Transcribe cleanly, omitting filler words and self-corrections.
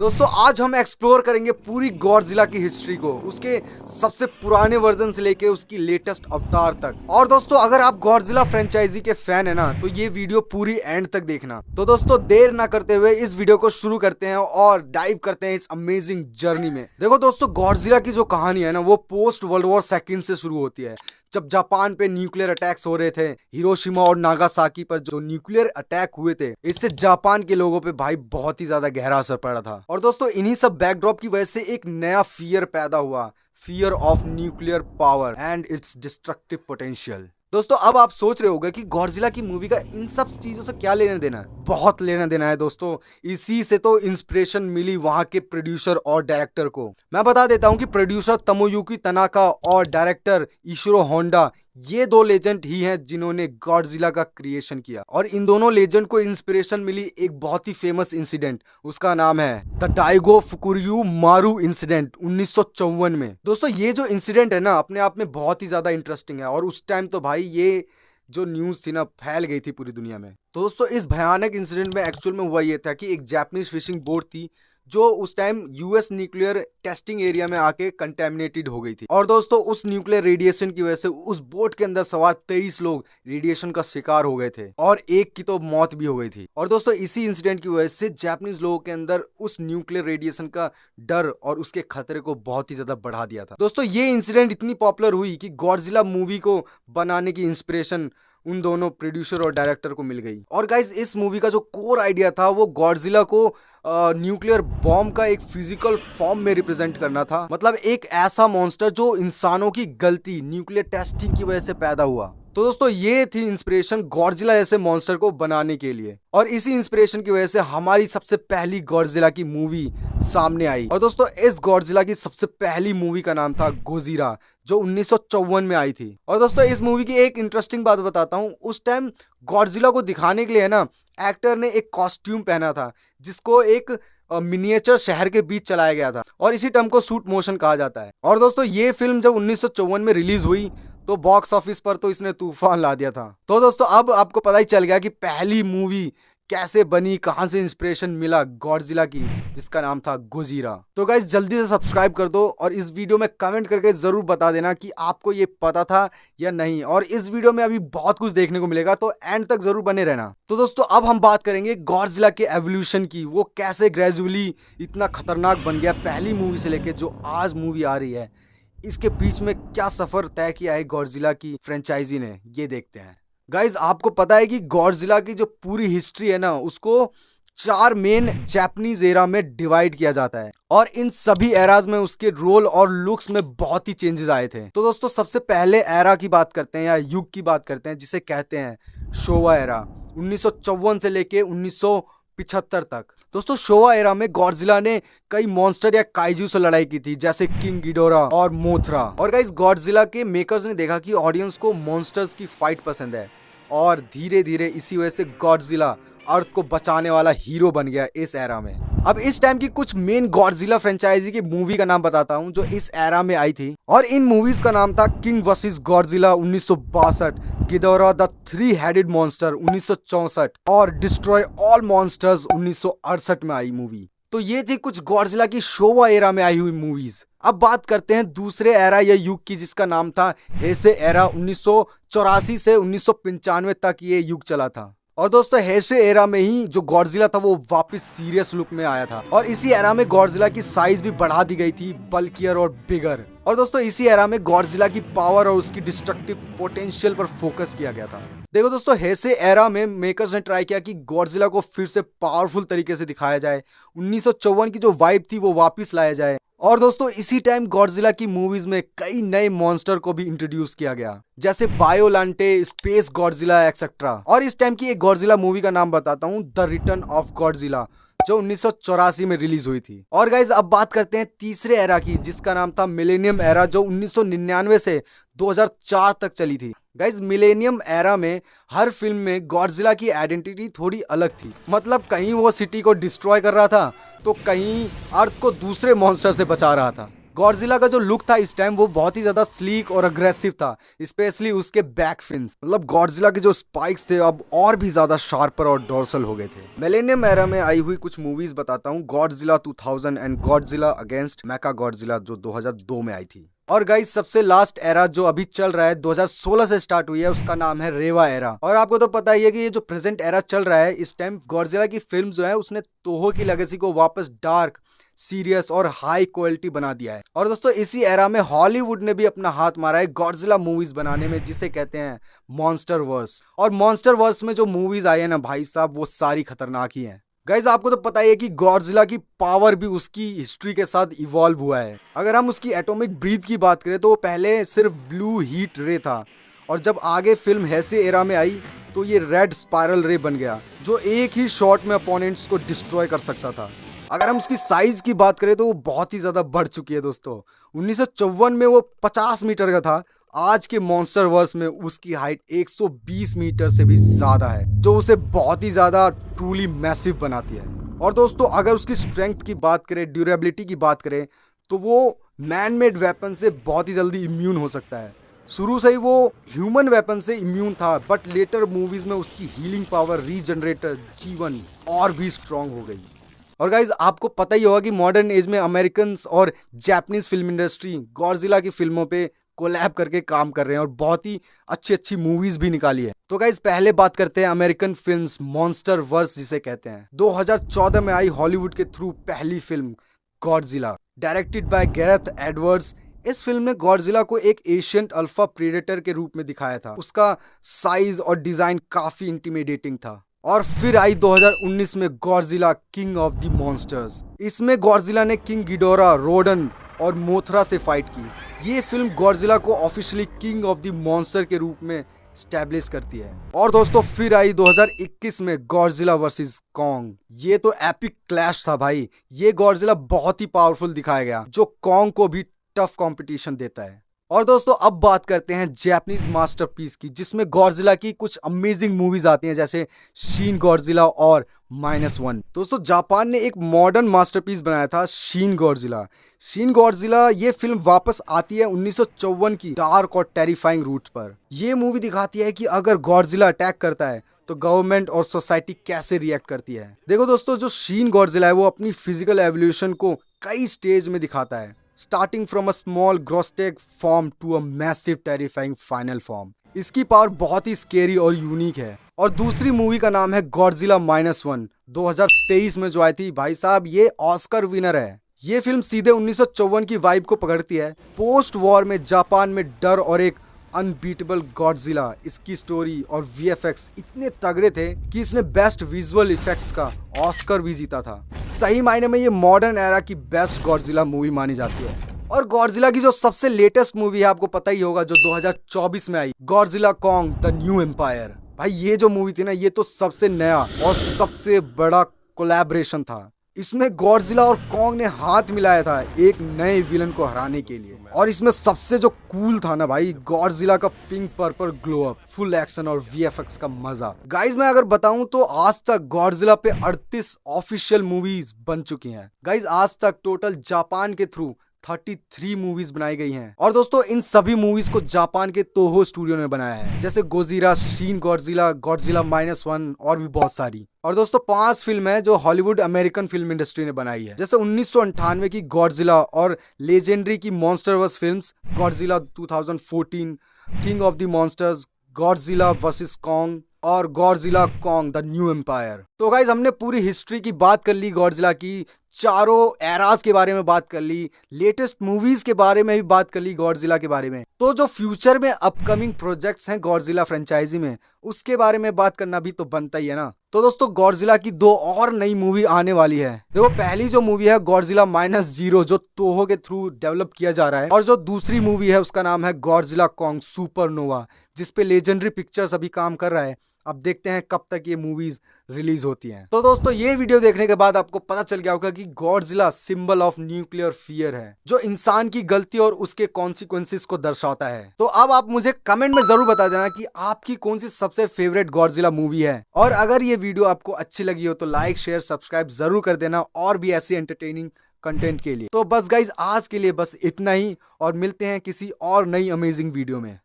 दोस्तों आज हम एक्सप्लोर करेंगे पूरी गॉडजिला की हिस्ट्री को, उसके सबसे पुराने वर्जन से लेके उसकी लेटेस्ट अवतार तक। और दोस्तों अगर आप गॉडजिला फ्रेंचाइजी के फैन है ना, तो ये वीडियो पूरी एंड तक देखना। तो दोस्तों देर ना करते हुए इस वीडियो को शुरू करते हैं और डाइव करते हैं इस अमेजिंग जर्नी में। देखो दोस्तों, गॉडजिला की जो कहानी है ना, वो पोस्ट वर्ल्ड वॉर सेकेंड से शुरू होती है, जब जापान पे न्यूक्लियर अटैक्स हो रहे थे। हिरोशिमा और नागासाकी पर जो न्यूक्लियर अटैक हुए थे, इससे जापान के लोगों पे भाई बहुत ही ज्यादा गहरा असर पड़ा था। और दोस्तों इन्हीं सब बैकड्रॉप की वजह से एक नया फियर पैदा हुआ, fear of nuclear power and it's destructive potential. दोस्तों अब आप सोच रहे होंगे कि गॉडजिला की मूवी का इन सब चीजों से क्या लेना देना है। बहुत लेना देना है दोस्तों, इसी से तो इंस्पिरेशन मिली वहां के प्रोड्यूसर और डायरेक्टर को। मैं बता देता हूं कि प्रोड्यूसर तोमोयुकी तनाका और डायरेक्टर इशिरो होंडा, ये दो लेजेंड ही हैं जिन्होंने गॉडजिला का क्रिएशन किया। और इन दोनों लेजेंड को इंस्पिरेशन मिली एक बहुत ही फेमस इंसिडेंट, उसका नाम है द डाइगो फुकुरयू मारू इंसिडेंट 1954 में। दोस्तों ये जो इंसिडेंट है ना, अपने आप में बहुत ही ज्यादा इंटरेस्टिंग है। और उस टाइम तो भाई ये जो न्यूज थी ना, फैल गई थी पूरी दुनिया में। तो दोस्तों इस भयानक इंसिडेंट में एक्चुअल में हुआ ये था कि एक जापानीज फिशिंग बोट थी जो उस time US nuclear testing area में आके कंटेमिनेटेड हो गई थी। और दोस्तों उस न्यूक्लियर रेडिएशन की वजह से उस बोट के अंदर सवार 23 लोग रेडिएशन का शिकार हो गए थे और एक की तो मौत भी हो गई थी। और दोस्तों इसी इंसिडेंट की वजह से जापानीज लोगों के अंदर उस न्यूक्लियर रेडिएशन का डर और उसके खतरे को बहुत ही ज्यादा बढ़ा दिया था। दोस्तों ये इंसिडेंट इतनी पॉपुलर हुई कि गॉडजिला मूवी को बनाने की इंस्पिरेशन उन दोनों प्रोड्यूसर और डायरेक्टर को मिल गई। और गाइज इस मूवी का जो कोर आइडिया था, वो गॉडजिला को न्यूक्लियर बॉम्ब का एक फिजिकल फॉर्म में रिप्रेजेंट करना था। मतलब एक ऐसा मॉन्स्टर जो इंसानों की गलती, न्यूक्लियर टेस्टिंग की वजह से पैदा हुआ। तो दोस्तों ये थी इंस्पिरेशन गॉडजिला जैसे मॉन्स्टर को बनाने के लिए। और इसी इंस्पिरेशन की वजह से हमारी सबसे पहली गॉडजिला की मूवी सामने आई। और दोस्तों इस गॉडजिला की सबसे पहली मूवी का नाम था गोजीरा, जो 1954 में आई थी। और दोस्तों इस मूवी की एक इंटरेस्टिंग बात बताता हूँ। उस टाइम गॉडजिला को दिखाने के लिए ना, एक्टर ने एक कॉस्ट्यूम पहना था जिसको एक मिनिएचर शहर के बीच चलाया गया था, और इसी टर्म को शूट मोशन कहा जाता है। और दोस्तों ये फिल्म जब 1954 में रिलीज हुई तो बॉक्स ऑफिस पर तो इसने तूफान ला दिया था। तो दोस्तों अब आपको पता ही चल गया कि पहली मूवी कैसे बनी, कहां से इंस्पिरेशन मिला गॉडजिला की, जिसका नाम था गोजीरा। तो गाइस जल्दी से सब्सक्राइब कर दो और इस वीडियो में कमेंट करके जरूर बता देना कि आपको ये पता था या नहीं। और इस वीडियो में अभी बहुत कुछ देखने को मिलेगा, तो एंड तक जरूर बने रहना। तो दोस्तों अब हम बात करेंगे गॉडजिला के एवोल्यूशन की, वो कैसे ग्रेजुअली इतना खतरनाक बन गया पहली मूवी से लेके जो आज मूवी आ रही है। इसके बीच में क्या सफर तय किया है गॉडजिला की फ्रेंचाइजी ने, ये देखते हैं। गाइज आपको पता है कि गॉडजिला की जो पूरी हिस्ट्री है ना, उसको 4 मेन जापानीज एरा में डिवाइड किया जाता है। और इन सभी एराज में उसके रोल और लुक्स में बहुत ही चेंजेस आए थे। तो दोस्तों सबसे पहले एरा की बात करते हैं या युग की बात करते हैं, जिसे कहते हैं शोवा एरा, 1954 से लेके 1975 तक। दोस्तों शोवा एरा में गॉडजिला ने कई मॉन्स्टर या काइजू से लड़ाई की थी, जैसे किंग गिडोरा और मोथरा। और गाइस गॉडजिला के मेकर्स ने देखा कि ऑडियंस को मॉन्स्टर्स की फाइट पसंद है, और धीरे धीरे इसी वजह से गॉडजिला अर्थ को बचाने वाला हीरो बन गया इस एरा में। अब इस टाइम की कुछ मेन गॉडजिला फ्रेंचाइजी की मूवी का नाम बताता हूं जो इस एरा में आई थी। और इन मूवीज का नाम था King versus Godzilla 1962, Ghidorah the 3-हेडेड मॉन्स्टर 1964 और डिस्ट्रॉय ऑल मॉन्स्टर्स 1968 में आई मूवी। तो ये थी कुछ गॉडजिला की शोवा एरा में आई हुई मूवीज। अब बात करते हैं दूसरे एरा या युग की, जिसका नाम था हेसे एरा, 1984 से 1995 तक ये युग चला था। और दोस्तों हेसे एरा में ही जो गॉडजिला था वो वापस सीरियस लुक में आया था। और इसी एरा में गॉडजिला की साइज भी बढ़ा दी गई थी, बल्कियर और बिगर। और दोस्तों इसी एरा में गॉडजिला की पावर और उसकी डिस्ट्रक्टिव पोटेंशियल पर फोकस किया गया था। देखो दोस्तों हेसे एरा में मेकर्स ने ट्राई किया कि गॉडजिला को फिर से पावरफुल तरीके से दिखाया जाए, 1954 की जो वाइब थी वो वापस लाया जाए। और दोस्तों इसी टाइम गॉडजिला की मूवीज में कई नए मॉन्स्टर को भी इंट्रोड्यूस किया गया, जैसे बायोलांटे, स्पेस गॉडजिला एक्सेट्रा। और इस टाइम की एक गॉडजिला मूवी का नाम बताता हूँ, द रिटर्न ऑफ गॉडजिला, जो 1984 में रिलीज हुई थी। और गाइज अब बात करते हैं तीसरे एरा की, जिसका नाम था मिलेनियम एरा, जो 1999 से 2004 तक चली थी। गाइज मिलेनियम एरा में हर फिल्म में गॉडजिला की आइडेंटिटी थोड़ी अलग थी। मतलब कहीं वो सिटी को डिस्ट्रॉय कर रहा था, तो कहीं अर्थ को दूसरे मॉन्स्टर से बचा रहा था। गॉडजिला का जो लुक था इस टाइम वो बहुत ही ज्यादा स्लीक और अग्रेसिव था, स्पेशली उसके बैक फिन्स। मतलब गॉडजिला के जो स्पाइक्स थे अब और भी ज्यादा शार्पर और डोर्सल हो गए थे। मिलेनियम एरा में आई हुई कुछ मूवीज बताता हूँ, Godzilla 2000 and Godzilla against Mechagodzilla जो 2002 में आई थी। और गाइस सबसे लास्ट एरा जो अभी चल रहा है 2016 से स्टार्ट हुई है, उसका नाम है रेवा एरा। और आपको तो पता ही है कि ये जो प्रेजेंट एरा चल रहा है इस टाइम गॉडजिला की फिल्म जो है उसने तोहो की लेगेसी को वापस डार्क, सीरियस और हाई क्वालिटी बना दिया है। और दोस्तों इसी एरा में हॉलीवुड ने भी अपना हाथ मारा है गॉडजिला मूवीज बनाने में, जिसे कहते हैं मॉन्स्टर वर्स। और मॉन्स्टर वर्स में जो मूवीज आई है ना भाई साहब वो सारी खतरनाक ही हैं। गाइज आपको तो पता ही है कि गॉडजिला की पावर भी उसकी हिस्ट्री के साथ इवॉल्व हुआ है। अगर हम उसकी एटॉमिक ब्रीथ की बात करें तो वो पहले सिर्फ ब्लू हीट रे था, और जब आगे फिल्म हेसे एरा में आई तो ये रेड स्पाइरल रे बन गया जो एक ही शॉट में अपोनेंट्स को डिस्ट्रॉय कर सकता था। अगर हम उसकी साइज की बात करें तो वो बहुत ही ज्यादा बढ़ चुकी है दोस्तों। 1954 में वो 50 मीटर का था, आज के मॉन्स्टर वर्स में उसकी हाइट 120 मीटर से भी ज्यादा है, जो उसे बहुत ही ज्यादा ट्रूली मैसिव बनाती है। और दोस्तों अगर उसकी स्ट्रेंथ की बात करें, ड्यूरेबिलिटी की बात करें, तो वो मैन मेड वेपन से बहुत ही जल्दी इम्यून हो सकता है। शुरू से ही वो ह्यूमन वेपन से इम्यून था, बट लेटर मूवीज में उसकी हीलिंग पावर, रीजनरेटर, जीवन और भी स्ट्रांग हो गई। और गाइज आपको पता ही होगा कि मॉडर्न एज में अमेरिकन और जापानीज फिल्म इंडस्ट्री गॉडजिला की फिल्मों पे कोलैब करके काम कर रहे हैं और बहुत ही अच्छी अच्छी मूवीज भी निकाली है। तो गाइज पहले बात करते हैं अमेरिकन फिल्म्स मॉन्स्टर वर्स जिसे कहते हैं। 2014 में आई हॉलीवुड के थ्रू पहली film Godzilla, directed by Gareth Edwards. इस फिल्म ने गॉडजिला को एक एशियंट अल्फा प्रेडेटर के रूप में दिखाया था। उसका साइज और डिजाइन काफी इंटिमिडेटिंग था। और फिर आई 2019 में Godzilla king of the monsters. इसमें गॉडजिला ने किंग गिडोरा, रोडन और मोथरा से फाइट की। ये फिल्म गॉडजिला को officially king of the monster के रूप में स्टैब्लिश करती है। और दोस्तों फिर आई 2021 में गॉडजिला वर्सेस कॉन्ग। ये तो एपिक क्लैश था भाई। ये गॉडजिला बहुत ही पावरफुल दिखाया गया जो कॉन्ग को भी टफ कंपटीशन देता है। और दोस्तों अब बात करते हैं जापानीज मास्टरपीस की, जिसमें गॉडजिला की कुछ अमेजिंग मूवीज आती हैं जैसे शीन गॉडजिला और -1। दोस्तों जापान ने एक मॉडर्न मास्टरपीस बनाया था शीन गॉडजिला। शीन गॉडजिला ये फिल्म वापस आती है 1954 की डार्क और टेरिफाइंग रूट पर। ये मूवी दिखाती है कि अगर गॉडजिला अटैक करता है तो गवर्नमेंट और सोसाइटी कैसे रिएक्ट करती है। देखो दोस्तों जो शीन गॉडजिला है वो अपनी फिजिकल एवोल्यूशन को कई स्टेज में दिखाता है, starting from a small grotesque form to a massive terrifying final form. इसकी पावर बहुत ही स्केरी और यूनिक है। और दूसरी मूवी का नाम है गॉडजिला -1 2023 में जो आई थी। भाई साहब ये ऑस्कर विनर है। ये फिल्म सीधे 1954 की वाइब को पकड़ती है। पोस्ट वॉर में जापान में डर और एक अनबीटेबल गॉडजिला। इसकी स्टोरी और वीएफएक्स इतने तगड़े थे कि इसने बेस्ट विजुअल इफेक्ट्स का ऑस्कर भी जीता था। सही मायने में ये मॉडर्न एरा की बेस्ट गॉडजिला मूवी मानी जाती है। और गॉडजिला की जो सबसे लेटेस्ट मूवी है आपको पता ही होगा जो 2024 में आई, Godzilla Kong the New Empire. भाई ये जो मूवी थी ना ये तो सबसे नया और सबसे बड़ा कोलैबोरेशन था। इसमें गॉडजिला और कॉन्ग ने हाथ मिलाया था एक नए विलन को हराने के लिए। और इसमें सबसे जो कूल था ना भाई, गॉडजिला का pink purple glow up, full action और वीएफएक्स का मजा। गाइज मैं अगर बताऊं तो आज तक गॉडजिला पे 38 ऑफिशियल मूवीज बन चुकी हैं। गाइज आज तक टोटल जापान के थ्रू 33 मूवीज बनाई गई हैं। और दोस्तों इन सभी मूवीज को जापान के तोहो स्टूडियो ने बनाया है, जैसे गोजिरा, शीन गॉडजिला, गॉडजिला -1 और भी बहुत सारी। और दोस्तों 5 फिल्म है जो हॉलीवुड अमेरिकन फिल्म इंडस्ट्री ने बनाई है, जैसे 1998 की गॉडजिला और लेजेंडरी की Monsterverse films, Godzilla 2014, King of the Monsters, Godzilla versus Kong और Godzilla Kong the New Empire. तो गाइज हमने पूरी हिस्ट्री की बात कर ली, गॉडजिला की चारों एराज के बारे में बात कर ली, लेटेस्ट मूवीज के बारे में भी बात कर ली गॉडजिला के बारे में। तो जो फ्यूचर में अपकमिंग प्रोजेक्ट्स हैं गॉडजिला फ्रेंचाइजी में उसके बारे में बात करना भी तो बनता ही है ना। तो दोस्तों गॉडजिला की 2 और नई मूवी आने वाली है। देखो पहली जो मूवी है गॉडजिला -0 जो तोहो के थ्रू डेवलप किया जा रहा है, और जो दूसरी मूवी है उसका नाम है गॉडजिला कॉन्ग सुपरनोवा, जिसपे लेजेंडरी पिक्चर्स अभी काम कर रहा है। अब देखते हैं कब तक ये मूवीज रिलीज होती हैं। तो दोस्तों ये वीडियो देखने के बाद आपको पता चल गया होगा कि Godzilla symbol of nuclear fear है, जो इंसान की गलती और उसके कॉन्सिक्वेंसेस को दर्शाता है। तो अब आप मुझे कमेंट में जरूर बता देना कि आपकी कौन सी सबसे फेवरेट गॉडजिला मूवी है। और अगर ये वीडियो आपको अच्छी लगी हो तो लाइक, शेयर, सब्सक्राइब जरूर कर देना और भी ऐसी एंटरटेनिंग कंटेंट के लिए। तो बस गाइज आज के लिए बस इतना ही, और मिलते हैं किसी और नई अमेजिंग वीडियो में।